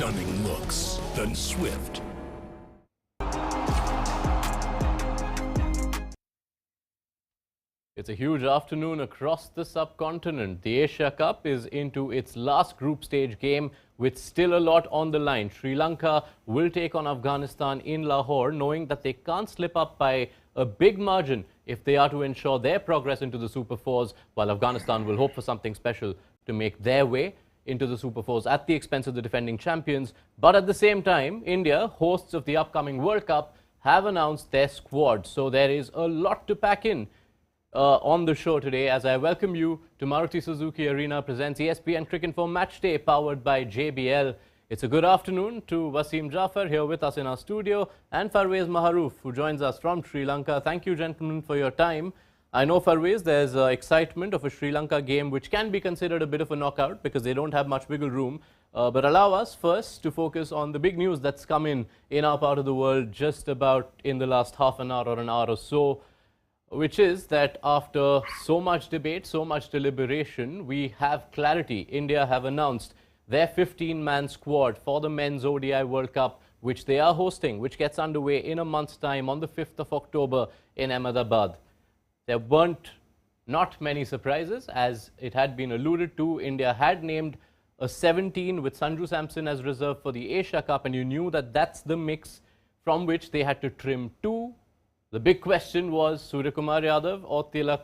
stunning looks than swift. It's a huge afternoon across the subcontinent. The Asia Cup is into its last group stage game with still a lot on the line. Sri Lanka will take on Afghanistan in Lahore, knowing that they can't slip up by a big margin if they are to ensure their progress into the Super Fours, while Afghanistan will hope for something special to make their way into the Super Fours at the expense of the defending champions. But at the same time, India, hosts of the upcoming World Cup, have announced their squad. So there is a lot to pack in on the show today, as I welcome you to Maruti Suzuki Arena presents ESPN Cricket for Matchday, powered by JBL. It's a good afternoon to Wasim Jaffer here with us in our studio, and Farveez Maharoof, who joins us from Sri Lanka. Thank you, gentlemen, for your time. I know, Farveez, there's excitement of a Sri Lanka game which can be considered a bit of a knockout because they don't have much wiggle room. But allow us first to focus on the big news that's come in our part of the world just about in the last half an hour or an hour or so, which is that after so much debate, so much deliberation, we have clarity. India have announced their 15-man squad for the Men's ODI World Cup, which they are hosting, which gets underway in a month's time on the 5th of October in Ahmedabad. There weren't not many surprises, as it had been alluded to. India had named a 17 with Sanju Samson as reserve for the Asia Cup, and you knew that that's the mix from which they had to trim two. The big question was Suryakumar Yadav or Tilak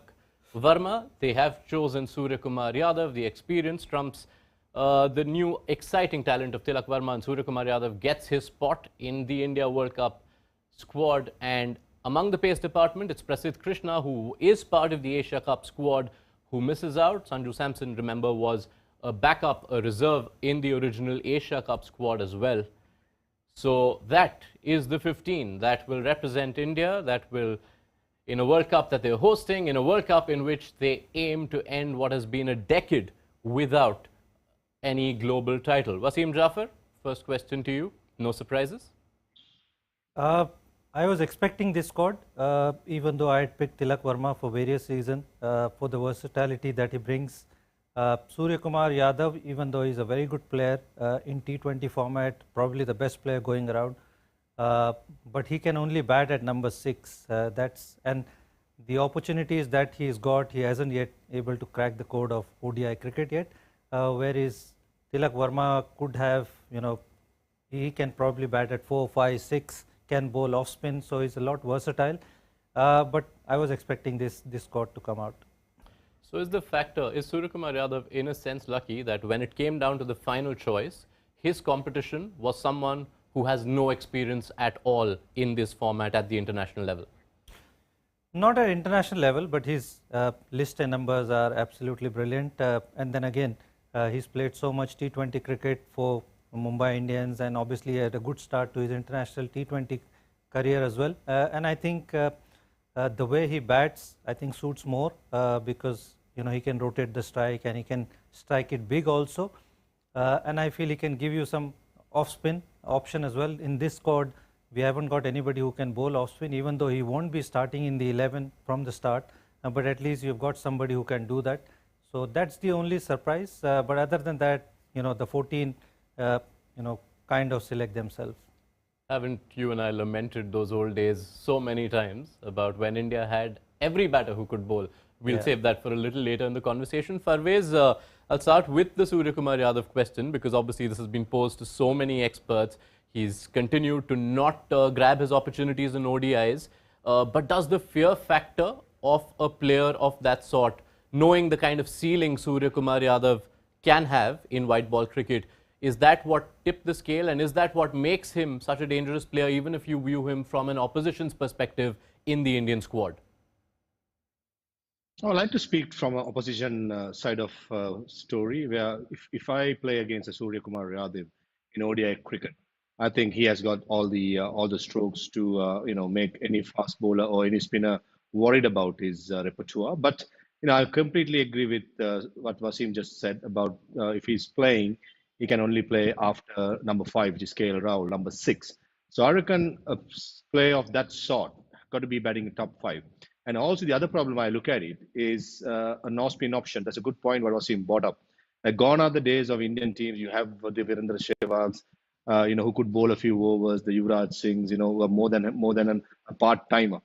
Varma. They have chosen Suryakumar Yadav. The experience trumps the new exciting talent of Tilak Varma, and Suryakumar Yadav gets his spot in the India World Cup squad. And among the pace department, it's Prasidh Krishna, who is part of the Asia Cup squad, who misses out. Sanju Samson, remember, was a backup, a reserve in the original Asia Cup squad as well. So that is the 15 that will represent India, that will, in a World Cup that they're hosting, in a World Cup in which they aim to end what has been a decade without any global title. Wasim Jaffer, first question to you. No surprises? I was expecting this squad, even though I had picked Tilak Varma for various reasons, for the versatility that he brings. Suryakumar Yadav, even though he's a very good player in T20 format, probably the best player going around, but he can only bat at number 6. And the opportunities that he's got, he hasn't yet able to crack the code of ODI cricket yet. Whereas Tilak Varma could have, he can probably bat at 4, 5, 6, can bowl off spin, so he's a lot versatile. But I was expecting this squad to come out. So is Suryakumar Yadav in a sense lucky that when it came down to the final choice, his competition was someone who has no experience at all in this format at the international level? Not at international level, but his list and numbers are absolutely brilliant. And then again, he's played so much T20 cricket for Mumbai Indians, and obviously he had a good start to his international T20 career as well. And I think the way he bats, I think suits more because he can rotate the strike and he can strike it big also. And I feel he can give you some off-spin option as well. In this squad, we haven't got anybody who can bowl off-spin, even though he won't be starting in the 11 from the start. But at least you've got somebody who can do that. So that's the only surprise. But other than that, the 14, kind of select themselves. Haven't you and I lamented those old days so many times about when India had every batter who could bowl? We'll save that for a little later in the conversation. Farveez, I'll start with the Suryakumar Yadav question because obviously this has been posed to so many experts. He's continued to not grab his opportunities in ODIs. But does the fear factor of a player of that sort, knowing the kind of ceiling Suryakumar Yadav can have in white ball cricket, is that what tipped the scale, and is that what makes him such a dangerous player, even if you view him from an opposition's perspective in the Indian squad? I would like to speak from an opposition side of story, where if I play against a Suryakumar Yadav in ODI cricket, I think he has got all the strokes to make any fast bowler or any spinner worried about his repertoire. But I completely agree with what Wasim just said about if he's playing, he can only play after number 5, which is KL Rahul, number 6. So I reckon a player of that sort got to be batting in top 5. And also the other problem I look at it is a no-spin option. That's a good point what Wasim brought up. Gone are the days of Indian teams. You have the Virendra Sehwags, who could bowl a few overs, the Yuvraj Singhs, who are more than a part timer.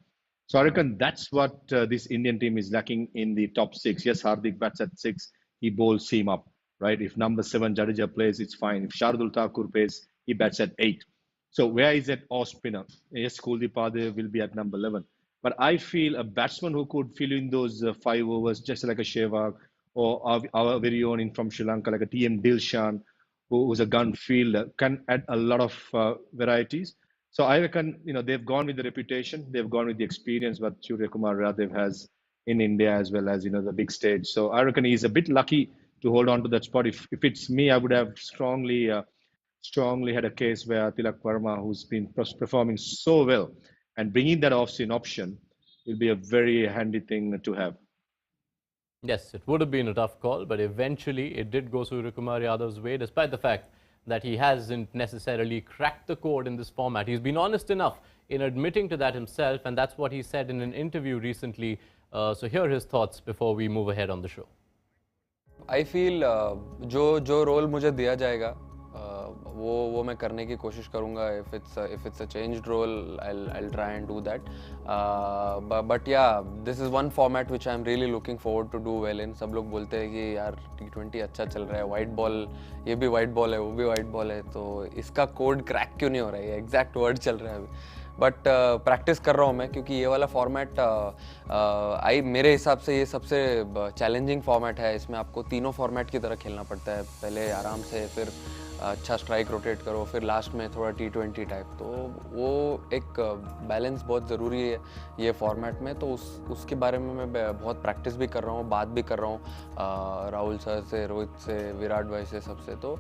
So I reckon that's what this Indian team is lacking in the top six. Yes, Hardik bats at six, he bowls seam up, right? If number seven Jadeja plays, it's fine. If Shardul Thakur plays, he bats at eight. So where is that off spinner? Yes, Kuldeep Yadav will be at number 11. But I feel a batsman who could fill in those 5 overs, just like a Sehwag or our very own in from Sri Lanka, like a TM Dilshan, who's a gun fielder, can add a lot of varieties. So I reckon, they've gone with the reputation, they've gone with the experience what Suryakumar Yadav has in India as well as, the big stage. So I reckon he's a bit lucky to hold on to that spot. If it's me, I would have strongly had a case where Tilak Verma, who's been performing so well, and bringing that off-spin option will be a very handy thing to have. Yes, it would have been a tough call, but eventually it did go Suryakumar Yadav's way, despite the fact that he hasn't necessarily cracked the code in this format. He's been honest enough in admitting to that himself, and that's what he said in an interview recently. So here are his thoughts before we move ahead on the show. I feel जो role मुझे दिया जाएगा वो मैं करने की कोशिश करूँगा. If it's a changed role, I'll try and do that. But yeah, this is one format which I'm really looking forward to do well in. सब लोग बोलते हैं कि यार T20 अच्छा चल रहा है, white ball, ये भी white ball है, वो भी white ball है, तो इसका कोड क्रैक क्यों नहीं हो रहा है? एग्जैक्ट वर्ड चल रहा है अभी. बट प्रैक्टिस कर रहा हूँ मैं, क्योंकि ये वाला फॉर्मेट मेरे हिसाब से ये सबसे चैलेंजिंग फॉर्मेट है. इसमें आपको तीनों फॉर्मेट की तरह खेलना पड़ता है. पहले आराम से, फिर अच्छा स्ट्राइक रोटेट करो, फिर लास्ट में थोड़ा T20 टाइप. तो वो एक बैलेंस बहुत ज़रूरी है ये फॉर्मेट में. तो उसके बारे में मैं बहुत प्रैक्टिस भी कर रहा हूँ, बात भी कर रहा हूँ राहुल सर से, रोहित से, विराट भाई से, सबसे. तो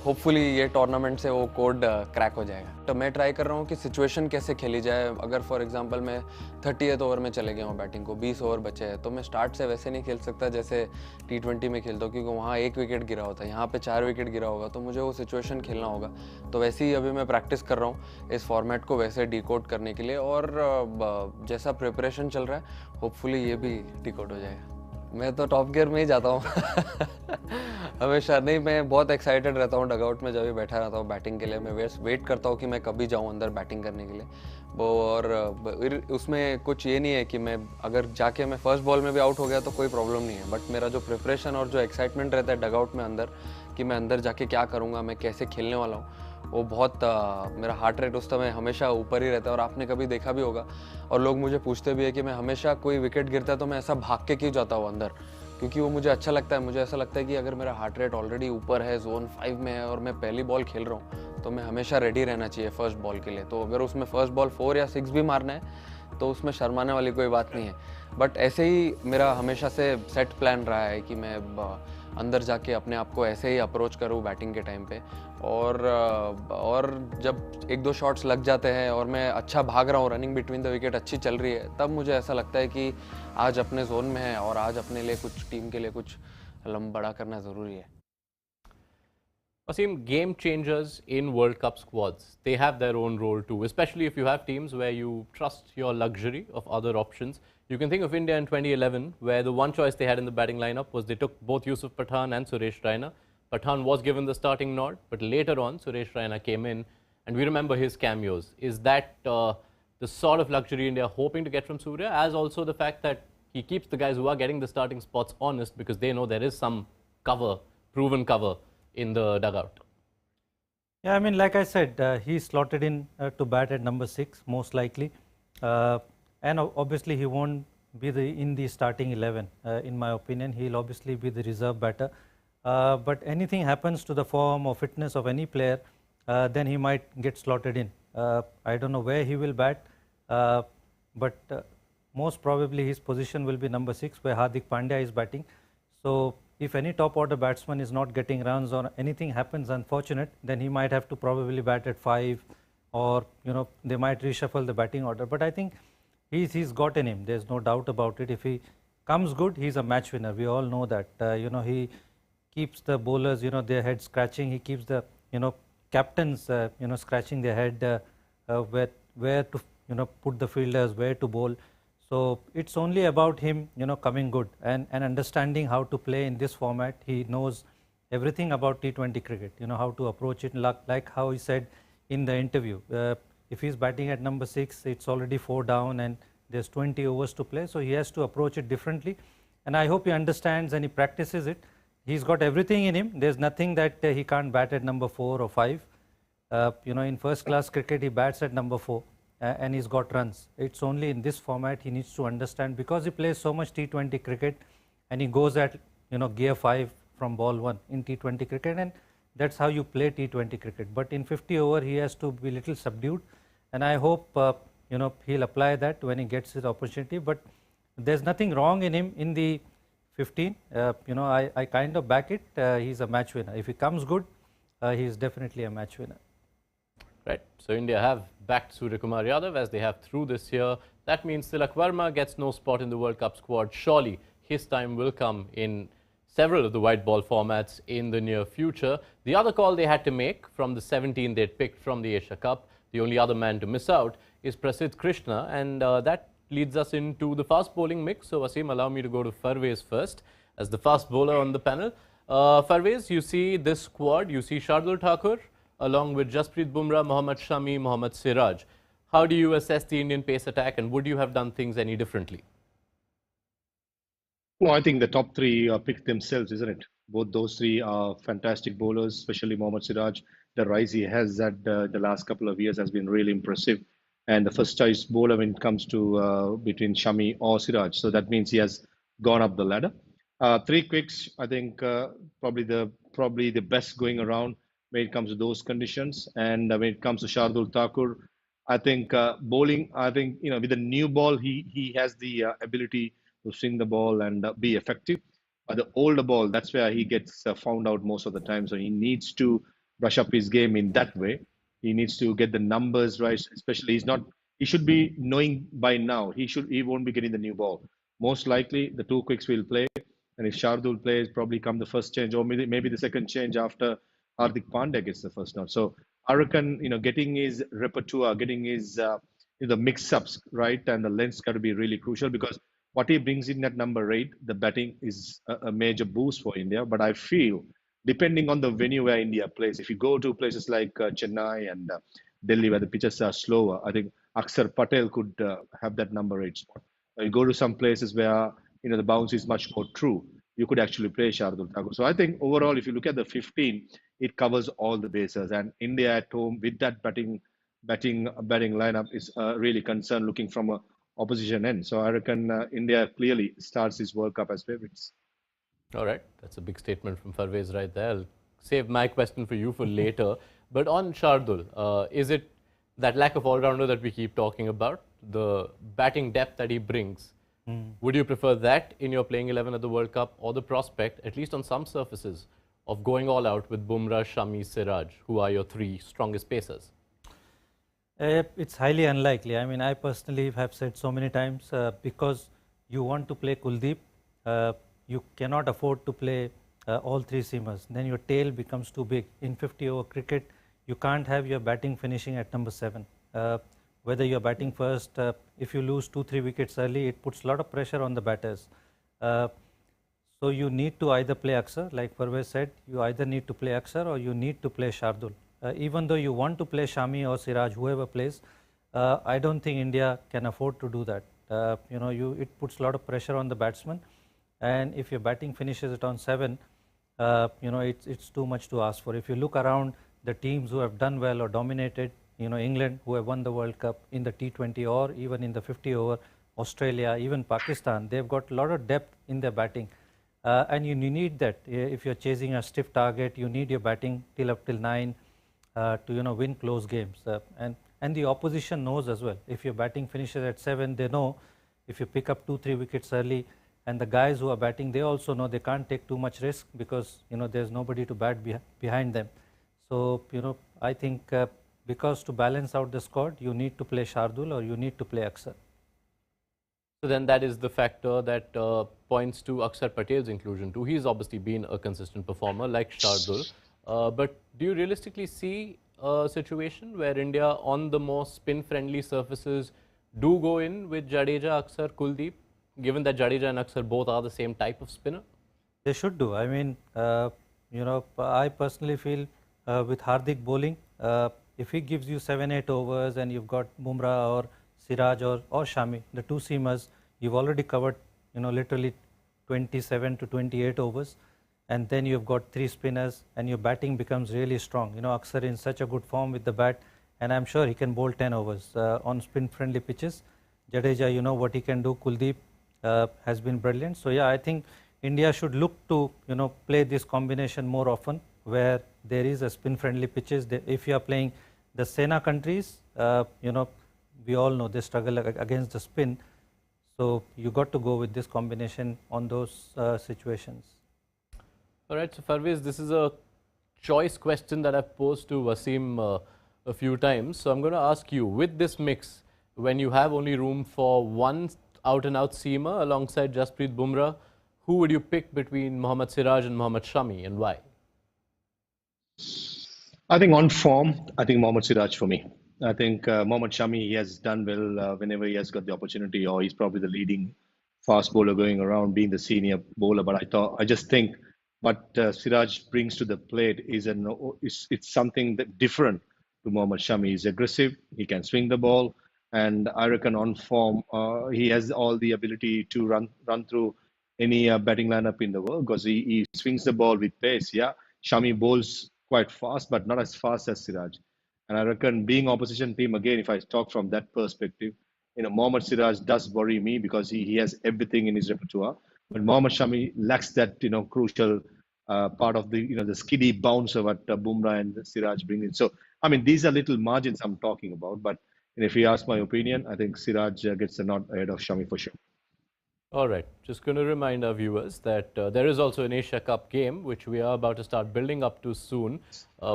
होपफुली ये टूर्नामेंट से वो कोड क्रैक हो जाएगा. तो मैं ट्राई कर रहा हूँ कि सिचुएशन कैसे खेली जाए. अगर फॉर एग्जांपल मैं 30th ओवर में चले गया हूँ बैटिंग को, 20 ओवर बचे हैं, तो मैं स्टार्ट से वैसे नहीं खेल सकता जैसे T20 में खेलता हूँ, क्योंकि वहाँ 1 विकेट गिरा होता है, यहाँ पे 4 विकेट गिरा होगा, तो मुझे वो सिचुएशन खेलना होगा. तो वैसे ही अभी मैं प्रैक्टिस कर रहा हूँ इस फॉर्मेट को वैसे डिकोड करने के लिए, और जैसा प्रिपरेशन चल रहा है होपफुली ये भी डिकोड हो जाएगा. मैं तो टॉप गियर में ही जाता हूँ हमेशा. नहीं, मैं बहुत एक्साइटेड रहता हूँ डगआउट में, जब भी बैठा रहता हूँ बैटिंग के लिए. मैं वेट करता हूँ कि मैं कभी जाऊँ अंदर बैटिंग करने के लिए. वो और उसमें कुछ ये नहीं है कि मैं अगर जाके मैं फर्स्ट बॉल में भी आउट हो गया तो कोई प्रॉब्लम नहीं है. बट मेरा जो प्रिपरेशन और जो एक्साइटमेंट रहता है डगआउट में अंदर, कि मैं अंदर जाके क्या करूँगा, मैं कैसे खेलने वाला हूँ, वो बहुत मेरा हार्ट रेट उस समय हमेशा ऊपर ही रहता है. और आपने कभी देखा भी होगा, और लोग मुझे पूछते भी है कि मैं हमेशा कोई विकेट गिरता है तो मैं ऐसा भाग के क्यों जाता हूँ अंदर, क्योंकि वो मुझे अच्छा लगता है. मुझे ऐसा लगता है कि अगर मेरा हार्ट रेट ऑलरेडी ऊपर है, जोन 5 में है, और मैं पहली बॉल खेल रहा हूँ, तो मैं हमेशा रेडी रहना चाहिए फर्स्ट बॉल के लिए. तो अगर उसमें फर्स्ट बॉल 4 या 6 भी मारना है तो उसमें शर्माने वाली कोई बात नहीं है. बट ऐसे ही मेरा हमेशा से सेट प्लान रहा है कि मैं अंदर जाके अपने आप को ऐसे ही अप्रोच करूँ बैटिंग के टाइम पे. और जब 1-2 शॉट्स लग जाते हैं और मैं अच्छा भाग रहा हूँ, रनिंग बिटवीन द विकेट अच्छी चल रही है, तब मुझे ऐसा लगता है कि आज अपने जोन में है और आज अपने लिए कुछ टीम के लिए कुछ बड़ा करना ज़रूरी है. Wasim, game changers in World Cup squads, they have their own role too, especially if you have teams where you trust your luxury of other options. You can think of India in 2011, where the one choice they had in the batting lineup was they took both Yusuf Pathan and Suresh Raina. Pathan was given the starting nod, but later on Suresh Raina came in, and we remember his cameos. Is that the sort of luxury India are hoping to get from Surya, as also the fact that he keeps the guys who are getting the starting spots honest, because they know there is some cover, proven cover, in the dugout? Yeah, I mean, like I said, he's slotted in to bat at number 6, most likely. And obviously, he won't be in the starting 11, in my opinion. He'll obviously be the reserve batter. But anything happens to the form or fitness of any player, then he might get slotted in. I don't know where he will bat, but most probably his position will be number 6, where Hardik Pandya is batting. So if any top order batsman is not getting runs or anything happens unfortunate, then he might have to probably bat at 5, or they might reshuffle the batting order. But I think he's got in him. There's no doubt about it. If he comes good, he's a match winner. We all know that. He keeps the bowlers, their head scratching. He keeps the captains, scratching their head where to put the fielders, where to bowl. So it's only about him, coming good and understanding how to play in this format. He knows everything about T20 cricket, how to approach it, like how he said in the interview. If he's batting at number 6, it's already 4 down and there's 20 overs to play, so he has to approach it differently. And I hope he understands and he practices it. He's got everything in him. There's nothing that he can't bat at number 4 or 5. In first class cricket, he bats at number 4 and he's got runs. It's only in this format he needs to understand, because he plays so much T20 cricket and he goes at gear 5 from ball 1 in T20 cricket, and that's how you play T20 cricket. But in 50 over he has to be little subdued, and I hope he'll apply that when he gets his opportunity. But there's nothing wrong in him in the 15. I kind of back it. He's a match winner. If he comes good, he's definitely a match winner. Right. So India have backed Suryakumar Yadav as they have through this year. That means Tilak Verma gets no spot in the World Cup squad. Surely his time will come in several of the white ball formats in the near future. The other call they had to make from the 17 they'd picked from the Asia Cup, the only other man to miss out, is Prasidh Krishna, and that leads us into the fast bowling mix. So Wasim, allow me to go to Farveez first as the fast bowler on the panel. Farveez, you see this squad, you see Shardul Thakur along with Jasprit Bumrah, Mohammad Shami, Mohammad Siraj. How do you assess the Indian pace attack, and would you have done things any differently? Well, I think the top 3 pick themselves, isn't it? Both those 3 are fantastic bowlers, especially Mohammad Siraj. The rise he has had the last couple of years has been really impressive. And the first choice bowler when it comes to between Shami or Siraj. So that means he has gone up the ladder. 3 quicks, I think probably the best going around when it comes to those conditions. And when it comes to Shardul Thakur, I think bowling, with the new ball, he has the ability to swing the ball and be effective. The older ball, that's where he gets found out most of the time. So he needs to brush up his game in that way. He needs to get the numbers right, especially he should be knowing by now. He won't be getting the new ball. Most likely the 2 quicks will play. And if Shardul plays, probably come the first change, or maybe the second change after Hardik Pandya gets the first note. So I reckon, getting his repertoire, getting his the mix-ups right, and the length's got to be really crucial, because what he brings in at number 8, the batting is a major boost for India. But I feel, depending on the venue where India plays, if you go to places like Chennai and Delhi where the pitches are slower, I think Akshar Patel could have that number 8 spot. You go to some places where the bounce is much more true, you could actually play Shardul Thakur. So I think overall, if you look at the 15, it covers all the bases. And India at home with that batting lineup is really concerned looking from a opposition end. So I reckon India clearly starts this World Cup as favourites. All right, that's a big statement from Farveez right there. I'll save my question for you for later. But on Shardul, is it that lack of all-rounder that we keep talking about, the batting depth that he brings? Would you prefer that in your playing 11 at the World Cup, or the prospect, at least on some surfaces, of going all out with Bumrah, Shami, Siraj, who are your 3 strongest pacers? It's highly unlikely. I mean, I personally have said so many times, because you want to play Kuldeep, you cannot afford to play all 3 seamers. Then your tail becomes too big. In 50-over cricket, you can't have your batting finishing at number 7. Whether you're batting first, if you lose 2-3 wickets early, it puts a lot of pressure on the batters. So you need to either play Akshar, like Farveez said, you either need to play Akshar or you need to play Shardul. Even though you want to play Shami or Siraj, whoever plays, I don't think India can afford to do that. It puts a lot of pressure on the batsman, and if your batting finishes it on 7, it's too much to ask for. If you look around the teams who have done well or dominated, England, who have won the World Cup in the T20 or even in the 50 over, Australia, even Pakistan, they've got a lot of depth in their batting. And you need that. If you're chasing a stiff target, you need your batting till 9 to win close games. And the opposition knows as well. If your batting finishes at 7, they know if you pick up 2-3 wickets early, and the guys who are batting, they also know they can't take too much risk, because there's nobody to bat behind them. So I think because to balance out the squad, you need to play Shardul or you need to play Akshar. So then that is the factor that points to Akshar Patel's inclusion too. He's obviously been a consistent performer like Shardul. But do you realistically see a situation where India on the more spin-friendly surfaces do go in with Jadeja, Akshar, Kuldeep, given that Jadeja and Akshar both are the same type of spinner? They should do. I mean, I personally feel with Hardik bowling, if he gives you 7-8 overs and you've got Bumrah or Siraj or Shami, the two seamers, you've already covered, literally 27 to 28 overs, and then you've got three spinners and your batting becomes really strong. Aksar in such a good form with the bat, and I'm sure he can bowl 10 overs on spin-friendly pitches. Jadeja, you know what he can do. Kuldeep has been brilliant. So yeah, I think India should look to play this combination more often, where there is a spin-friendly pitches. If you are playing the Sena countries, we all know they struggle against the spin. So you got to go with this combination on those situations. All right, so Farveez, this is a choice question that I've posed to Wasim a few times. So I'm going to ask you, with this mix, when you have only room for one out-and-out seamer alongside Jasprit Bumrah, who would you pick between Mohammad Siraj and Mohammad Shami, and why? I think on form, I think Mohammad Siraj for me. I think Mohammad Shami, he has done well whenever he has got the opportunity, or he's probably the leading fast bowler going around, being the senior bowler. But I just think what Siraj brings to the plate is it's something that different to Mohammad Shami. He's aggressive, he can swing the ball, and I reckon on form, he has all the ability to run through any batting lineup in the world, because he swings the ball with pace. Yeah, Shami bowls quite fast, but not as fast as Siraj. And I reckon being opposition team, again, if I talk from that perspective, Mohammad Siraj does worry me because he has everything in his repertoire. But Mohammad Shami lacks that, crucial part of the skiddy bouncer what Bumrah and Siraj bring in. So, I mean, these are little margins I'm talking about. But if you ask my opinion, I think Siraj gets a nod ahead of Shami for sure. All right, just going to remind our viewers that there is also an Asia Cup game, which we are about to start building up to soon.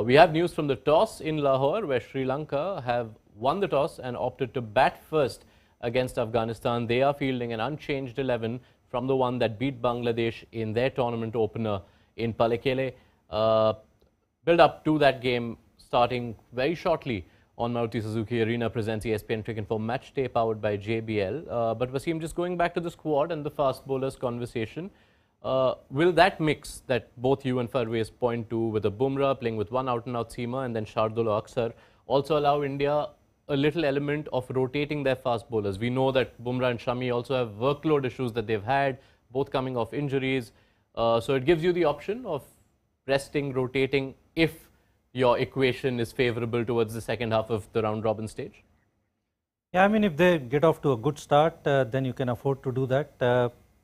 We have news from the toss in Lahore, where Sri Lanka have won the toss and opted to bat first against Afghanistan. They are fielding an unchanged 11 from the one that beat Bangladesh in their tournament opener in Palekele. Build up to that game starting very shortly on Maruti Suzuki Arena presents ESPN Cricket for Matchday, powered by JBL. But Wasim, just going back to the squad and the fast bowlers conversation, will that mix that both you and Farveez point to, with a Bumrah playing with one out-and-out seamer and then Shardul or Aksar, also allow India a little element of rotating their fast bowlers? We know that Bumrah and Shami also have workload issues that they've had, both coming off injuries. So it gives you the option of resting, rotating, if your equation is favorable towards the second half of the round robin stage? Yeah, I mean, if they get off to a good start, then you can afford to do that.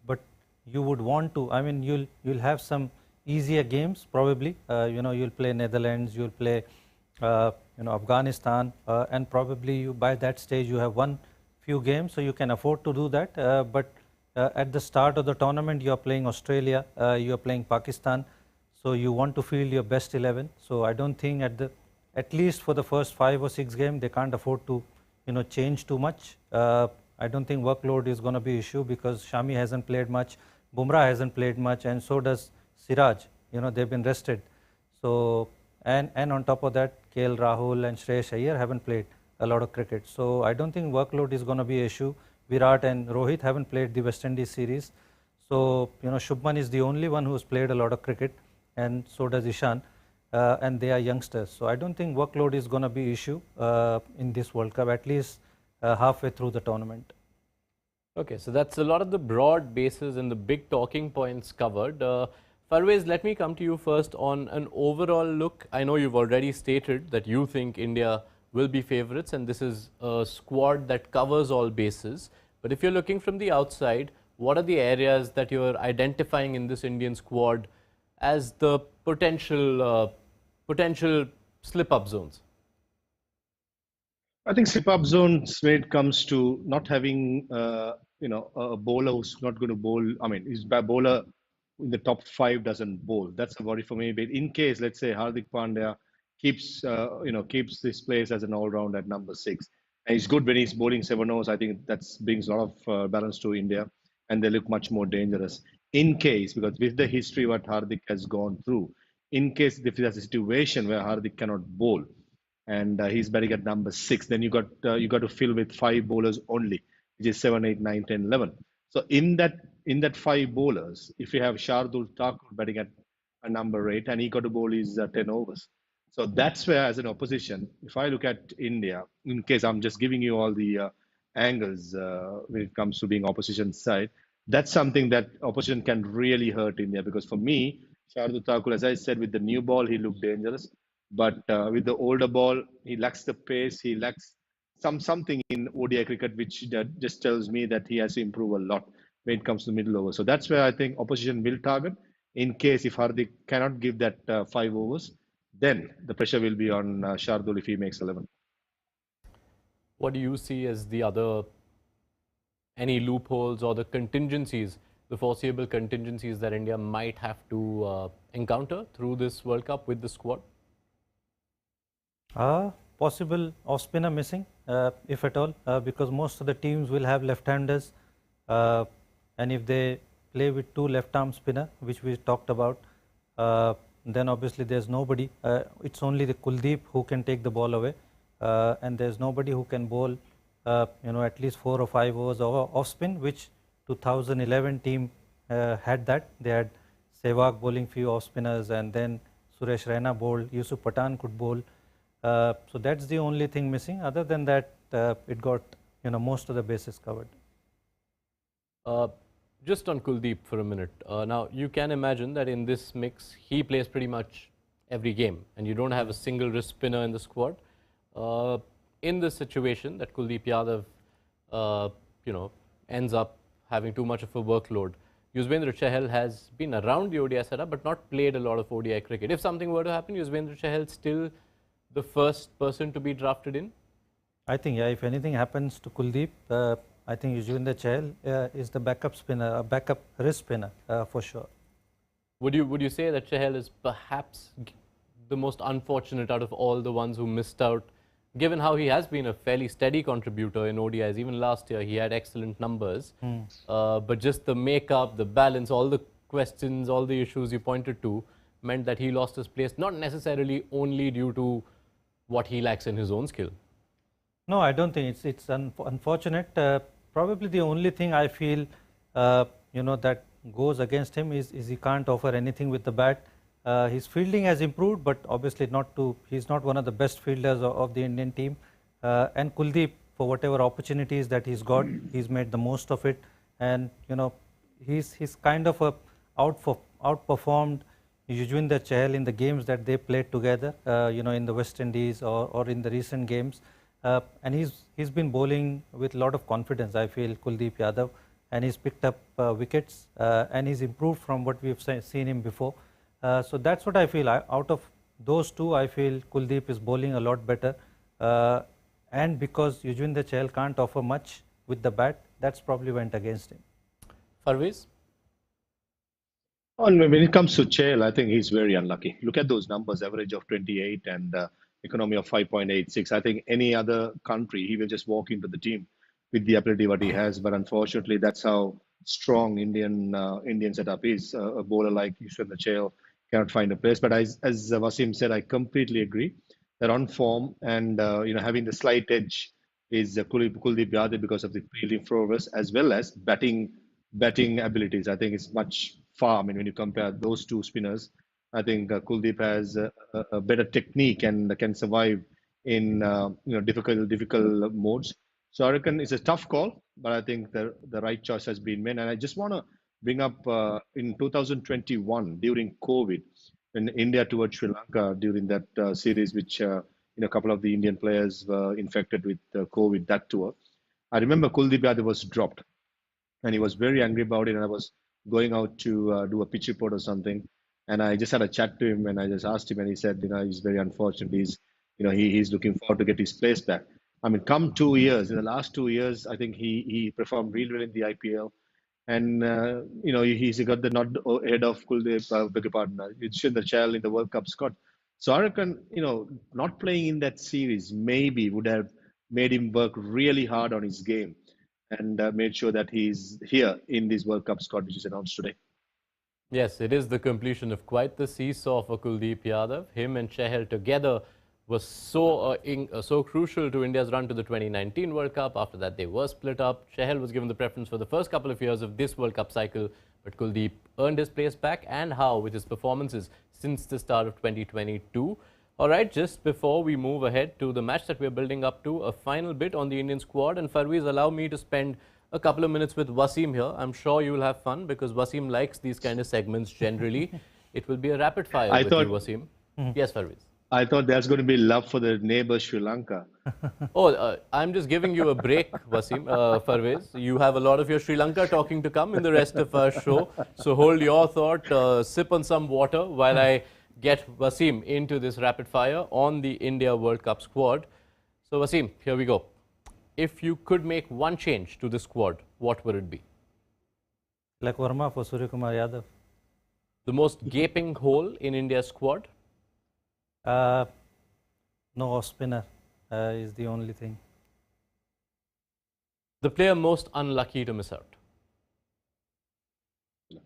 But you would want to, I mean, you'll have some easier games probably. You'll play Netherlands, you'll play Afghanistan, and probably by that stage you have won few games, so you can afford to do that. But at the start of the tournament, you are playing Australia, you are playing Pakistan. So you want to field your best 11. So I don't think at least for the first 5 or 6 games, they can't afford to, change too much. I don't think workload is going to be an issue, because Shami hasn't played much, Bumrah hasn't played much, and so does Siraj. They've been rested. So and on top of that, KL Rahul and Shreyas Iyer haven't played a lot of cricket. So I don't think workload is going to be an issue. Virat and Rohit haven't played the West Indies series. So Shubman is the only one who's played a lot of cricket, and so does Ishan, and they are youngsters. So I don't think workload is going to be an issue in this World Cup, at least halfway through the tournament. Okay, so that's a lot of the broad bases and the big talking points covered. Farveez, let me come to you first on an overall look. I know you've already stated that you think India will be favourites, and this is a squad that covers all bases. But if you're looking from the outside, what are the areas that you're identifying in this Indian squad as the potential slip-up zones? I think slip-up zones when it comes to not having, a bowler who's not going to bowl. I mean, his bowler in the top 5 doesn't bowl. That's a worry for me. But in case, let's say, Hardik Pandya keeps this place as an all-round at number 6, and he's good when he's bowling 7 overs, I think that brings a lot of balance to India, and they look much more dangerous. In case, because with the history what Hardik has gone through, in case if there's a situation where Hardik cannot bowl and he's batting at number 6, then you got to fill with 5 bowlers only, which is 7, 8, 9, 10, 11. So in that 5 bowlers, if you have Shardul Thakur batting at number 8, and he got to bowl his 10 overs. So that's where, as an opposition, if I look at India, in case I'm just giving you all the angles when it comes to being opposition side, that's something that opposition can really hurt India. Because for me, Shardul Thakur, as I said, with the new ball, he looked dangerous. But with the older ball, he lacks the pace. He lacks something in ODI cricket, which just tells me that he has to improve a lot when it comes to middle over. So that's where I think opposition will target. In case if Hardik cannot give that 5 overs, then the pressure will be on Shardul if he makes 11. What do you see as the other, any loopholes or the contingencies, the foreseeable contingencies that India might have to encounter through this World Cup with the squad? Possible off spinner missing, if at all, because most of the teams will have left-handers, and if they play with 2 left-arm spinner, which we talked about, then obviously there's nobody. It's only the Kuldeep who can take the ball away, and there's nobody who can bowl, at least 4 or 5 overs off spin, which 2011 team had that. They had Sehwag bowling few off spinners, and then Suresh Raina bowled, Yusuf Pathan could bowl. So that's the only thing missing. Other than that, it got most of the bases covered. Just on Kuldeep for a minute. Now, you can imagine that in this mix, he plays pretty much every game, and you don't have a single wrist spinner in the squad. In this situation that Kuldeep Yadav, ends up having too much of a workload, Yuzvendra Chahal has been around the ODI setup, but not played a lot of ODI cricket. If something were to happen, Yuzvendra Chahal still the first person to be drafted in? I think, yeah, if anything happens to Kuldeep, I think Yuzvendra Chahal is the backup spinner, backup wrist spinner for sure. Would you say that Chahal is perhaps the most unfortunate out of all the ones who missed out, given how he has been a fairly steady contributor in ODIs? Even last year, he had excellent numbers. But just the makeup, the balance, all the questions, all the issues you pointed to meant that he lost his place, not necessarily only due to what he lacks in his own skill. No, I don't think it's unfortunate. Probably the only thing I feel, that goes against him is he can't offer anything with the bat. His fielding has improved, but obviously he's not one of the best fielders of the Indian team. And Kuldeep, for whatever opportunities that he's got, he's made the most of it. And, he's kind of outperformed Yuzvendra Chahal in the games that they played together, in the West Indies or in the recent games. And he's been bowling with a lot of confidence, I feel, Kuldeep Yadav, and he's picked up wickets and he's improved from what we've seen him before. So that's what I feel. Out of those two, I feel Kuldeep is bowling a lot better. And because Yuzvendra Chahal can't offer much with the bat, that's probably went against him. Farveez? When it comes to Chahal, I think he's very unlucky. Look at those numbers, average of 28 and economy of 5.86. I think any other country, he will just walk into the team with the ability what he has. But unfortunately, that's how strong Indian setup is. A bowler like Yuzvendra Chahal cannot find a place. But as Wasim said, I completely agree that on form and having the slight edge is Kuldeep Yadav because of the fielding prowess as well as batting abilities. I think it's much far. I mean, when you compare those two spinners, I think Kuldeep has a better technique and can survive in difficult modes. So I reckon it's a tough call, but I think the right choice has been made. And I just want to bring up in 2021 during COVID, when India toured Sri Lanka during that series, which a couple of the Indian players were infected with COVID that tour. I remember Kuldeep Yadav was dropped, and he was very angry about it. And I was going out to do a pitch report or something, and I just had a chat to him, and I just asked him, and he said, he's very unfortunate. He's looking forward to get his place back. I mean, come 2 years, in the last 2 years, I think he performed really well in the IPL. And, he's got the nod ahead of Kuldeep, beg your pardon, Yuzvendra Chahal in the World Cup squad. So I reckon, not playing in that series maybe would have made him work really hard on his game and made sure that he's here in this World Cup squad, which is announced today. Yes, it is the completion of quite the seesaw for Kuldeep Yadav. Him and Chahal together was so crucial to India's run to the 2019 World Cup. After that, they were split up. Chahal was given the preference for the first couple of years of this World Cup cycle, but Kuldeep earned his place back and how with his performances since the start of 2022. All right, just before we move ahead to the match that we're building up to, a final bit on the Indian squad. And Farveez, allow me to spend a couple of minutes with Wasim here. I'm sure you will have fun because Wasim likes these kind of segments generally. It will be a rapid fire with you, Wasim. Yes, Farveez. I thought there's going to be love for the neighbor Sri Lanka. I'm just giving you a break, Wasim, Farveez. You have a lot of your Sri Lanka talking to come in the rest of our show. So hold your thought, sip on some water while I get Wasim into this rapid fire on the India World Cup squad. So Wasim, here we go. If you could make one change to the squad, what would it be? Like Verma for Suryakumar Yadav. The most gaping hole in India's squad? No off spinner is the only thing. The player most unlucky to miss out?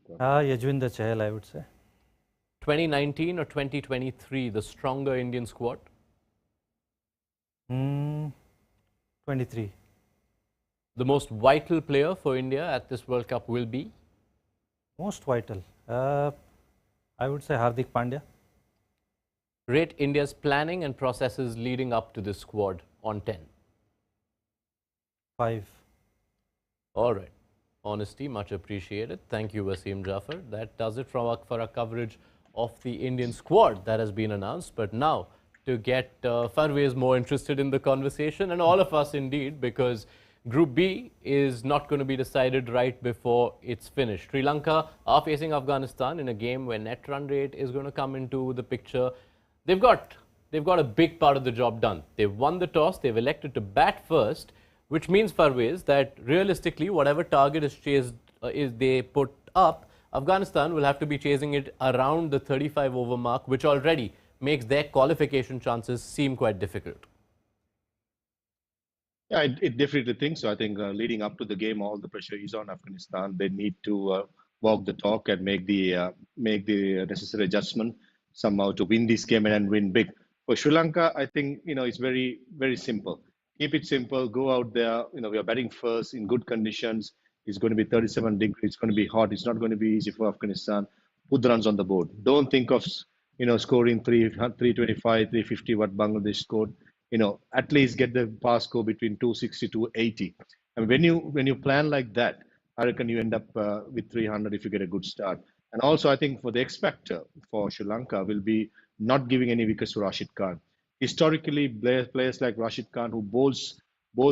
Yajwinder Chahal, I would say. 2019 or 2023, the stronger Indian squad? 23. The most vital player for India at this World Cup will be? Most vital. I would say Hardik Pandya. Rate India's planning and processes leading up to this squad on 10. 5. All right. Honesty, much appreciated. Thank you, Wasim Jaffer. That does it for our coverage of the Indian squad that has been announced. But now, to get Farveez more interested in the conversation, and all of us indeed, because Group B is not going to be decided right before it's finished. Sri Lanka are facing Afghanistan in a game where net run rate is going to come into the picture. They've got a big part of the job done. They've won the toss. They've elected to bat first, which means, Farveez, that realistically, whatever target is chased, is they put up, Afghanistan will have to be chasing it around the 35 over mark, which already makes their qualification chances seem quite difficult. Yeah, it definitely think so. I think leading up to the game, all the pressure is on Afghanistan. They need to walk the talk and make the necessary adjustment somehow to win this game and win big. For Sri Lanka, I think it's very, very simple. Keep it simple. Go out there. We are batting first in good conditions. It's going to be 37 degrees. It's going to be hot. It's not going to be easy for Afghanistan. Put the runs on the board. Don't think of scoring 325, 350 what Bangladesh scored. At least get the pass score between 260 to 80. And when you plan like that, I reckon you end up with 300 if you get a good start. And also, I think for the X factor for Sri Lanka will be not giving any wickets to Rashid Khan. Historically, players like Rashid Khan who bowls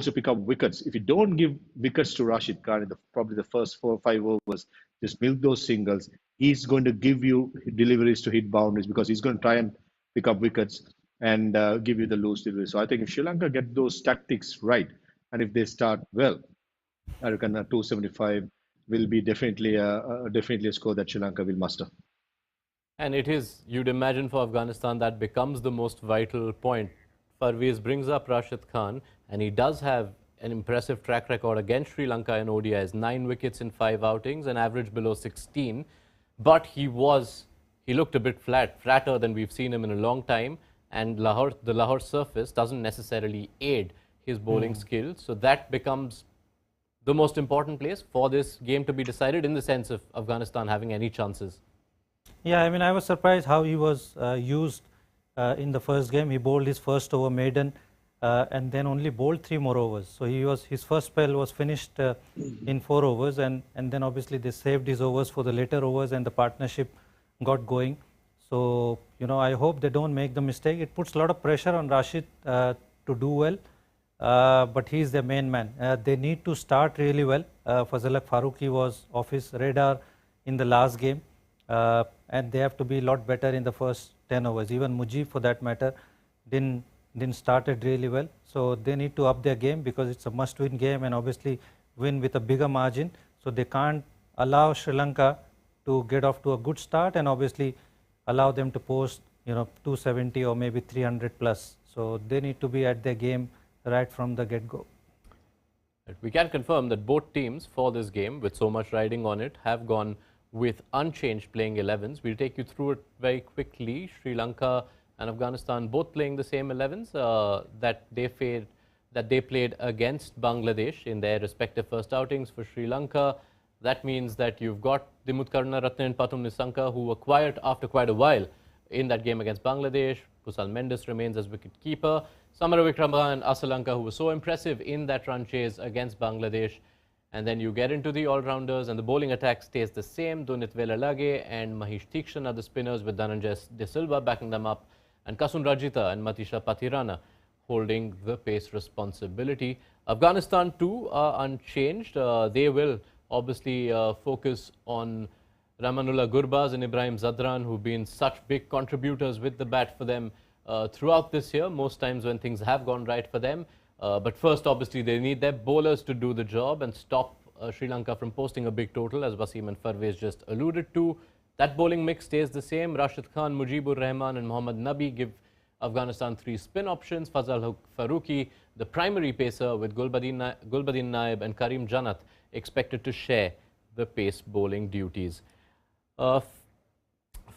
to pick up wickets. If you don't give wickets to Rashid Khan in probably the first 4 or 5 overs, just milk those singles. He's going to give you deliveries to hit boundaries because he's going to try and pick up wickets and give you the loose delivery. So I think if Sri Lanka get those tactics right, and if they start well, I reckon 275 will be definitely a score that Sri Lanka will muster. And it is, you'd imagine for Afghanistan, that becomes the most vital point. Farveez brings up Rashid Khan, and he does have an impressive track record against Sri Lanka in ODIs, 9 wickets in 5 outings, an average below 16. But he looked a bit flatter than we've seen him in a long time, and the Lahore surface doesn't necessarily aid his bowling skills. So that becomes the most important place for this game to be decided in the sense of Afghanistan having any chances. Yeah, I mean, I was surprised how he was used in the first game. He bowled his first over maiden and then only bowled 3 more overs. So his first spell was finished in 4 overs, and then obviously they saved his overs for the later overs and the partnership got going. So, I hope they don't make the mistake. It puts a lot of pressure on Rashid to do well, but he's the main man. They need to start really well. Fazalak Farooqi was off his radar in the last game, and they have to be a lot better in the first 10 overs. Even Mujib, for that matter, didn't started really well. So they need to up their game because it's a must-win game and obviously win with a bigger margin. So they can't allow Sri Lanka to get off to a good start and obviously allow them to post 270 or maybe 300 plus. So they need to be at their game right from the get-go. We can confirm that both teams for this game, with so much riding on it, have gone with unchanged playing 11s. We'll take you through it very quickly. Sri Lanka and Afghanistan both playing the same 11s that they played against Bangladesh in their respective first outings. For Sri Lanka, That means that you've got Dimut Karunaratne and Pathum Nissanka, who were quiet after quite a while in that game against Bangladesh. Kusal Mendes remains as wicket-keeper. Samaravikrama and Asalanka, who were so impressive in that run chase against Bangladesh. And then you get into the all-rounders, and the bowling attack stays the same. Dunit Velalage and Mahish Thikshan are the spinners, with Dhananjay De Silva backing them up, and Kasun Rajita and Matisha Patirana holding the pace responsibility. Afghanistan too are unchanged. They will obviously focus on Ramanullah Gurbaz and Ibrahim Zadran, who've been such big contributors with the bat for them throughout this year, most times when things have gone right for them. But first, obviously, they need their bowlers to do the job and stop Sri Lanka from posting a big total, as Wasim and Farveez just alluded to. That bowling mix stays the same. Rashid Khan, Mujibur Rahman and Mohammad Nabi give Afghanistan 3 spin options. Fazal Farooqi, the primary pacer, with Gulbadin Naib and Karim Janat expected to share the pace bowling duties.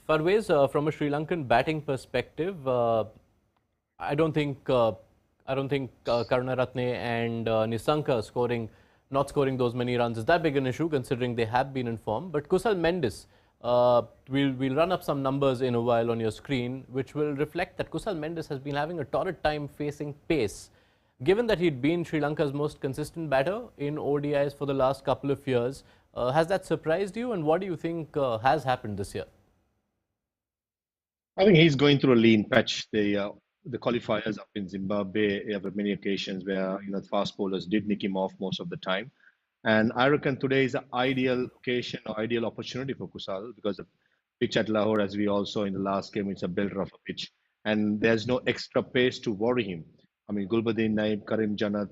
Farveez, from a Sri Lankan batting perspective, I don't think Karunaratne and Nissanka not scoring those many runs is that big an issue, considering they have been in form. But Kusal Mendes, we'll run up some numbers in a while on your screen, which will reflect that Kusal Mendes has been having a torrid time facing pace. Given that he'd been Sri Lanka's most consistent batter in ODIs for the last couple of years, has that surprised you, and what do you think has happened this year? I think he's going through a lean patch. The qualifiers up in Zimbabwe, there were many occasions where the fast bowlers did nick him off most of the time. And I reckon today is an ideal occasion or ideal opportunity for Kusal, because the pitch at Lahore, as we all saw in the last game, it's a builder of a pitch. And there's no extra pace to worry him. I mean, Gulbadin Naib, Karim Janat,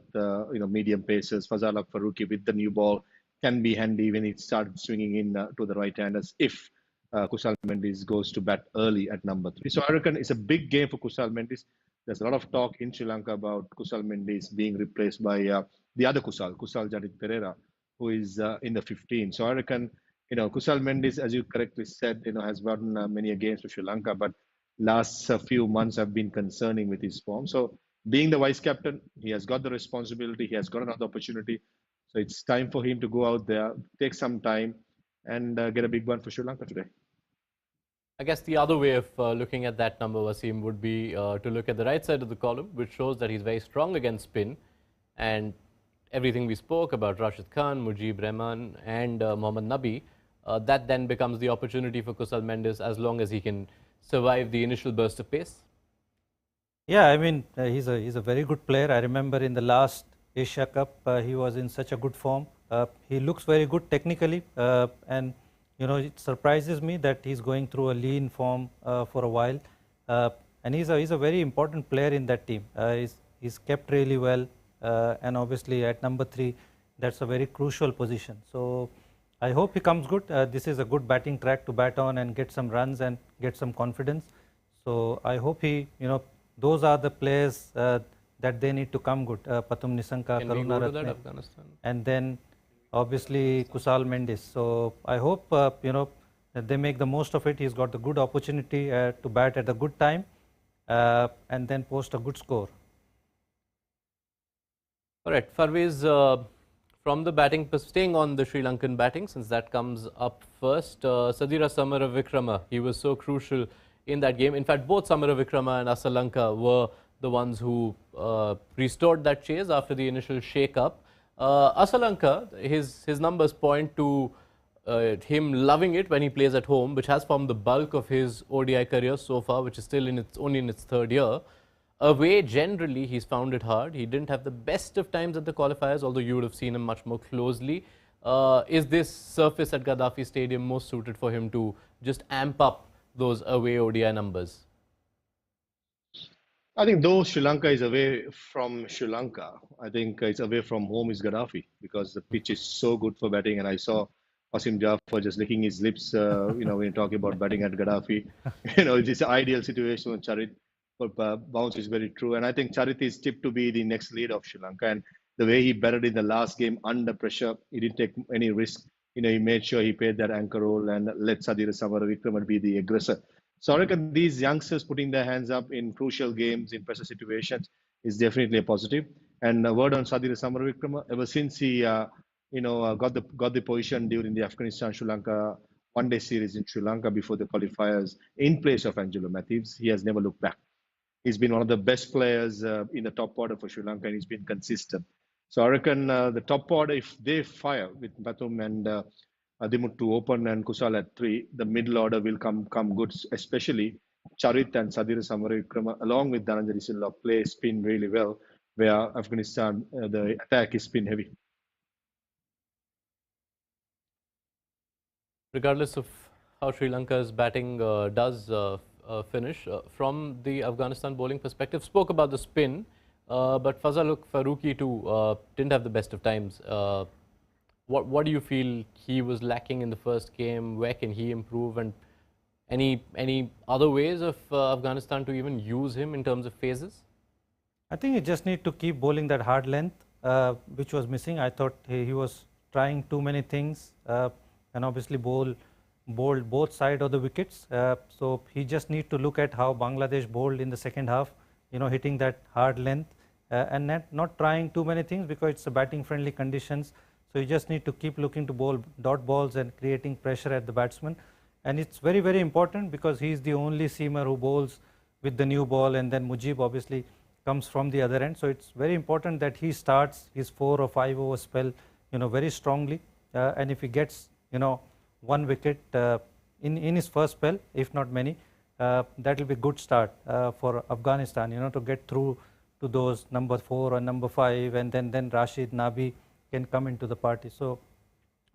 medium paces, Fazal Farooqi with the new ball can be handy when it starts swinging in to the right-handers if Kusal Mendes goes to bat early at number 3. So I reckon it's a big game for Kusal Mendes. There's a lot of talk in Sri Lanka about Kusal Mendes being replaced by the other Kusal Jadid Pereira, who is in the 15. So I reckon, Kusal Mendes, as you correctly said, has won many games for Sri Lanka, but last few months have been concerning with his form. So being the vice captain, he has got the responsibility. He has got another opportunity. So it's time for him to go out there, take some time, and get a big one for Sri Lanka today. I guess the other way of looking at that number, Wasim, would be to look at the right side of the column, which shows that he's very strong against spin. And everything we spoke about, Rashid Khan, Mujib Rahman and Mohammad Nabi, that then becomes the opportunity for Kusal Mendes as long as he can survive the initial burst of pace. Yeah, I mean, he's a very good player. I remember in the last Asia Cup, he was in such a good form. He looks very good technically, and it surprises me that he's going through a lean form for a while. And he's a very important player in that team. He's kept really well, and obviously at number 3, that's a very crucial position. So I hope he comes good. This is a good batting track to bat on and get some runs and get some confidence. So I hope he, those are the players that they need to come good. Pathum Nissanka, Karunaratne, and then obviously Kusal Mendes. So I hope that they make the most of it. He's got the good opportunity to bat at a good time and then post a good score. All right, Farveez, from the batting, staying on the Sri Lankan batting, since that comes up first, Sadira Samaravikrama, he was so crucial in that game. In fact, both Samaravikrama and Asalanka were the ones who restored that chase after the initial shake-up. Asalanka, his numbers point to him loving it when he plays at home, which has formed the bulk of his ODI career so far, which is still only in its 3rd year. Away, generally, he's found it hard. He didn't have the best of times at the qualifiers, although you would have seen him much more closely. Is this surface at Gaddafi Stadium most suited for him to just amp up those away ODI numbers? I think though Sri Lanka is away from Sri Lanka, I think it's away from home is Gaddafi, because the pitch is so good for batting. And I saw Wasim Jaffer just licking his lips, when you're talking about batting at Gaddafi. It's an ideal situation with Charit. But bounce is very true. And I think Charit is tipped to be the next leader of Sri Lanka. And the way he batted in the last game under pressure, he didn't take any risk. He made sure he played that anchor role and let Sadira Samaravikrama be the aggressor. So I reckon these youngsters putting their hands up in crucial games, in pressure situations, is definitely a positive. And a word on Sadira Samaravikrama, ever since he got the position during the Afghanistan Sri Lanka one-day series in Sri Lanka before the qualifiers in place of Angelo Matthews. He has never looked back. He's been one of the best players in the top order for Sri Lanka, and he's been consistent. So I reckon the top order, if they fire with Batum and Adimut to open and Kusal at 3, the middle order will come good, especially Charit and Sadhir Samaravikrama, along with Dhananjay Sinha, play spin really well, where Afghanistan, the attack is spin heavy. Regardless of how Sri Lanka's batting does finish, from the Afghanistan bowling perspective, spoke about the spin, but Fazal Farooqi too didn't have the best of times. What do you feel he was lacking in the first game? Where can he improve? And any other ways of Afghanistan to even use him in terms of phases? I think he just need to keep bowling that hard length, which was missing. I thought he was trying too many things, and obviously bowled both sides of the wickets. So he just need to look at how Bangladesh bowled in the second half, hitting that hard length, and not trying too many things because it's a batting friendly conditions. So you just need to keep looking to bowl dot balls and creating pressure at the batsman. And it's very, very important because he's the only seamer who bowls with the new ball, and then Mujib obviously comes from the other end. So it's very important that he starts his 4 or 5 over spell, very strongly. And if he gets, one wicket in his first spell, if not many, that will be a good start for Afghanistan, to get through to those number 4 or number 5, and then Rashid, Nabi can come into the party. So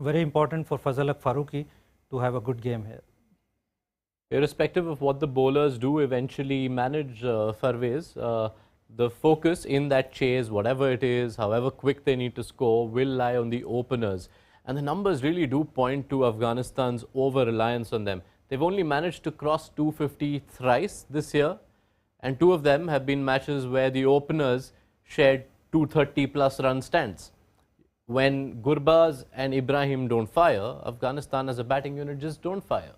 very important for Fazal Farooqi to have a good game here. Irrespective of what the bowlers do eventually manage, Farveez, the focus in that chase, whatever it is, however quick they need to score, will lie on the openers. And the numbers really do point to Afghanistan's over-reliance on them. They've only managed to cross 250 thrice this year, and 2 of them have been matches where the openers shared 230-plus run stands. When Gurbaz and Ibrahim don't fire, Afghanistan as a batting unit just don't fire.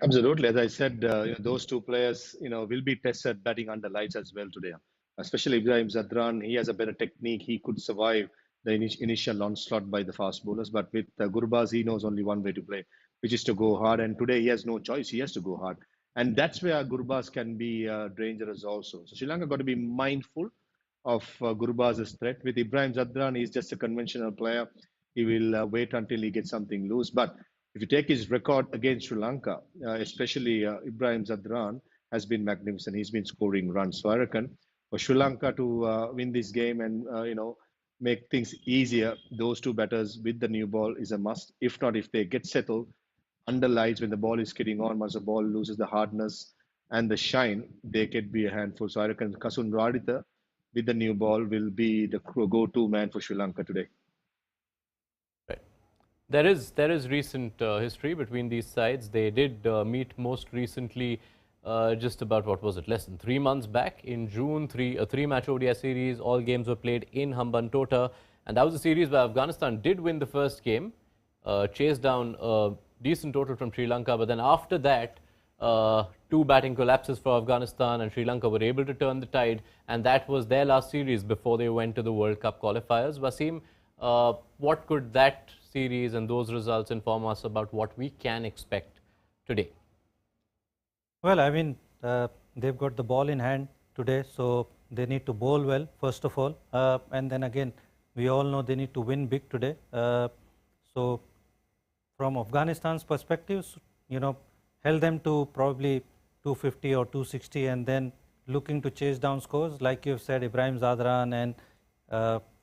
Absolutely. As I said, those 2 players, will be tested batting under lights as well today. Especially Ibrahim Zadran, he has a better technique. He could survive the initial onslaught by the fast bowlers. But with Gurbaz, he knows only one way to play, which is to go hard. And today he has no choice. He has to go hard. And that's where Gurbaz can be dangerous also. So Sri Lanka got to be mindful of Gurbaz's threat. With Ibrahim Zadran, he's just a conventional player. He will wait until he gets something loose. But if you take his record against Sri Lanka, especially Ibrahim Zadran has been magnificent. He's been scoring runs. So I reckon for Sri Lanka to win this game and, make things easier, those 2 batters with the new ball is a must. If not, if they get settled under lights when the ball is getting on, once the ball loses the hardness and the shine, they could be a handful. So I reckon Kasun Raditha with the new ball will be the go-to man for Sri Lanka today. Right. There is recent history between these sides. They did meet most recently just about, what was it, less than 3 months back in June, a 3-match ODI series. All games were played in Hambantota, and that was a series where Afghanistan did win the first game, chased down a decent total from Sri Lanka, but then after that, 2 batting collapses for Afghanistan, and Sri Lanka were able to turn the tide, and that was their last series before they went to the World Cup qualifiers. Wasim, what could that series and those results inform us about what we can expect today? Well, I mean, they've got the ball in hand today, so they need to bowl well, first of all. And then again, we all know they need to win big today. So from Afghanistan's perspective, held them to probably 250 or 260, and then looking to chase down scores. Like you've said, Ibrahim Zadran and,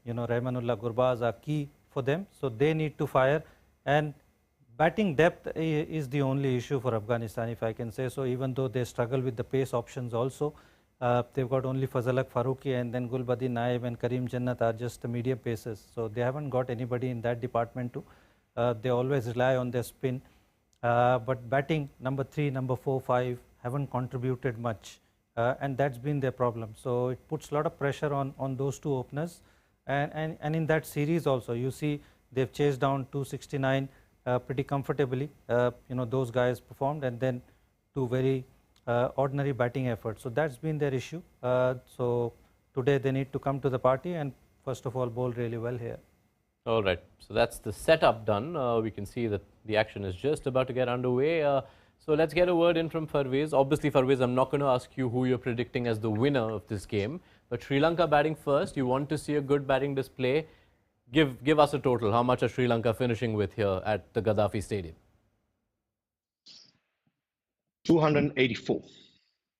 Rahmanullah Gurbaz are key for them. So they need to fire. And batting depth is the only issue for Afghanistan, if I can say so, even though they struggle with the pace options also. They've got only Fazal Farooqi, and then Gulbadi Naib and Karim Jannat are just the medium paces. So they haven't got anybody in that department too. They always rely on their spin. But batting, number 3, number 4, 5 haven't contributed much. And that's been their problem. So it puts a lot of pressure on those 2 openers. And in that series also, you see they've chased down 269 pretty comfortably. Those guys performed, and then 2 very ordinary batting efforts. So that's been their issue. So today they need to come to the party, and first of all, bowled really well here. All right, so that's the setup done. We can see that the action is just about to get underway. So let's get a word in from Farveez. Obviously, Farveez, I'm not going to ask you who you're predicting as the winner of this game. But Sri Lanka batting first. You want to see a good batting display. Give us a total. How much are Sri Lanka finishing with here at the Gaddafi Stadium? 284.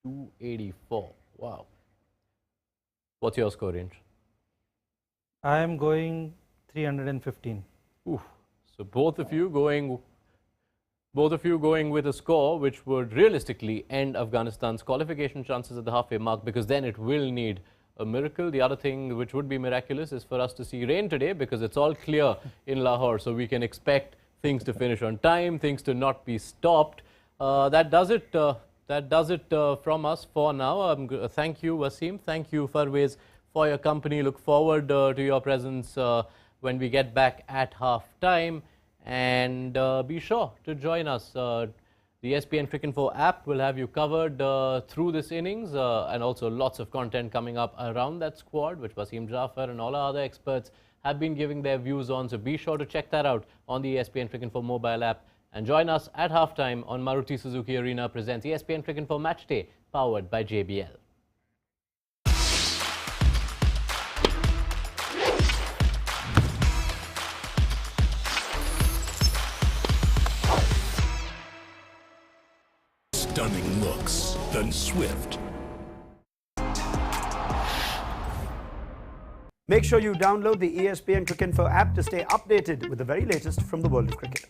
284. Wow. What's your score range? I am going 315. Oof. So both of you going with a score which would realistically end Afghanistan's qualification chances at the halfway mark, because then it will need a miracle. The other thing which would be miraculous is for us to see rain today, because it's all clear in Lahore, so we can expect things to finish on time, things to not be stopped. That does it from us for now. Thank you, Wasim. Thank you, Farveez, for your company. Look forward to your presence when we get back at half time. And be sure to join us. The ESPN Cricinfo app will have you covered through this innings, and also lots of content coming up around that squad, which Wasim Jaffer and all our other experts have been giving their views on. So be sure to check that out on the ESPN Cricinfo mobile app. And join us at halftime on Maruti Suzuki Arena presents ESPN Cricinfo Matchday, powered by JBL. Stunning looks, then swift. Make sure you download the ESPN Cricinfo app to stay updated with the very latest from the world of cricket.